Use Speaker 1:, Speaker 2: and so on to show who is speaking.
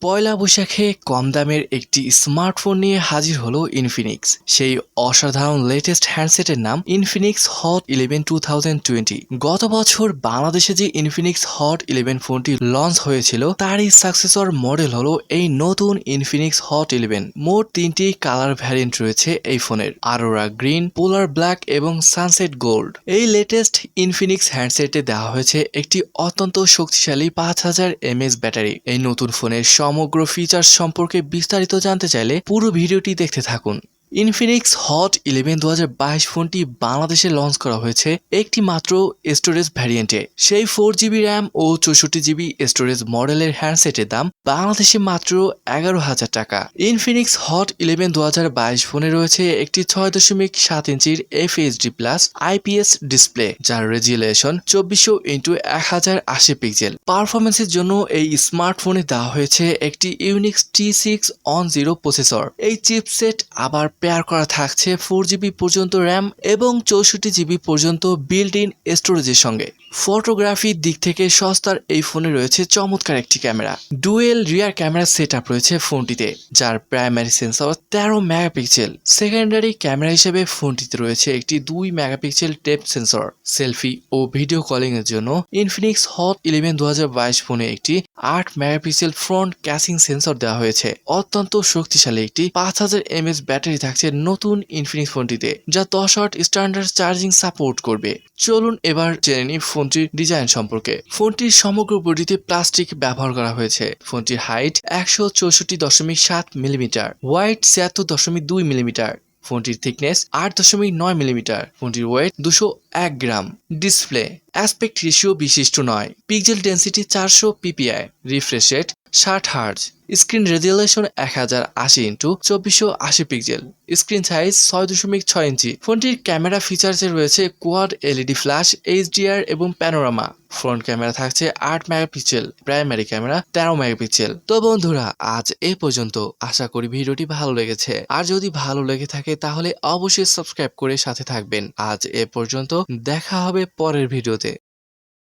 Speaker 1: পয়লা বৈশাখে কম দামের একটি স্মার্টফোন নিয়ে হাজির হলো ইনফিনিক্স। সেই অসাধারণ লেটেস্ট হ্যান্ডসেটের নাম ইনফিনিক্স হট 11 2020। গত বছর বাংলাদেশে যে ইনফিনিক্স হট 11 ফোনটি লঞ্চ হয়েছিল তারই সাকসেসর মডেল হলো এই নতুন ইনফিনিক্স হট 11। মোট 3টি কালার ভ্যারিয়েন্ট রয়েছে এই ফোনের, আরোরা গ্রিন, পোলার ব্ল্যাক এবং সানসেট গোল্ড। এই লেটেস্ট ইনফিনিক্স হ্যান্ডসেটে দেওয়া হয়েছে একটি অত্যন্ত শক্তিশালী 5000 mAh ব্যাটারি। এই নতুন ফোনের সমগ্র ফিচার্স সম্পর্কে বিস্তারিত জানতে চাইলে পুরো ভিডিওটি দেখতে থাকুন। ইনফিনিক্স হট 11 2022 ফোনটি বাংলাদেশে লঞ্চ করা হয়েছে একটি মাত্র স্টোরেজ ভ্যারিয়েন্টে। সেই 4GB র্যাম ও 64GB স্টোরেজ মডেলের হ্যান্ডসেটের দাম বাংলাদেশে মাত্র 11,000 টাকা। ইনফিনিক্স হট 11 2022 ফোনে রয়েছে একটি 6.7 ইঞ্চির FHD প্লাস IPS ডিসপ্লে, যার রেজুলেশন 2400x1080 পিক্সেল। পারফরমেন্সের জন্য এই স্মার্টফোনে দেওয়া হয়েছে একটি ইউনিক্স T610 প্রসেসর। এই চিপসেট আবার পেয়ার করা থাকছে 4GB পর্যন্ত র্যাম এবং 64GB পর্যন্ত বিল্ট ইন স্টোরেজের সঙ্গে। ফটোগ্রাফির দিক থেকে সস্তার এই ফোনে রয়েছে চমৎকার একটি camera. Dual rear camera setup রয়েছে ফোনটিতে, যার primary sensor 13 megapixel. Secondary camera হিসেবে ফোনটিতে রয়েছে একটি 2 মেগাপিক্সেল ডেপথ সেন্সর। সেলফি ও ভিডিও কলিং এর জন্য ইনফিনিক্স হট 11 2022 ফোনে একটি 8 মেগাপিক্সেল ফ্রন্ট ক্যাচিং সেন্সর দেওয়া হয়েছে। অত্যন্ত শক্তিশালী একটি 5000 mAh ব্যাটারি থাকছে নতুন ইনফিনিক্স ফোনটিতে, যা 10 ওয়াট স্ট্যান্ডার্ড চার্জিং সাপোর্ট করবে। চলুন এবার জেনে নিই ফোনটির ডিজাইন সম্পর্কে। ফোনটির সমগ্র বডিতে প্লাস্টিক ব্যবহার করা হয়েছে। ফোনটির হাইট 164.7 মিলিমিটার, ওয়াইড 76.2 মিলিমিটার। ফোনটির থিকনেস 8.9 মিলিমিটার। ফোনটির ওয়েট 201 গ্রাম। ডিসপ্লে অ্যাসপেক্ট রেশিও বিশিষ্ট নয়। Pixel density 400 ppi। Refresh rate 60 hertz. Screen resolution 1080x2480 pixel. Screen size 6.6 ইঞ্চি। ফোনটির ক্যামেরা ফিচার্সে রয়েছে কোয়াড এলইডি ফ্ল্যাশ, HDR এবং প্যানোরামা। ফ্রন্ট ক্যামেরা থাকছে 8 মেগাপিক্সেল, প্রাইমারি ক্যামেরা 13 মেগাপিক্সেল। তো বন্ধুরা, আজ এ পর্যন্ত। আশা করি ভিডিওটি ভালো লেগেছে। আর যদি ভালো লেগে থাকে তাহলে অবশ্যই সাবস্ক্রাইব করে সাথে থাকবেন। আজ এ পর্যন্ত, দেখা হবে পরের ভিডিওতে।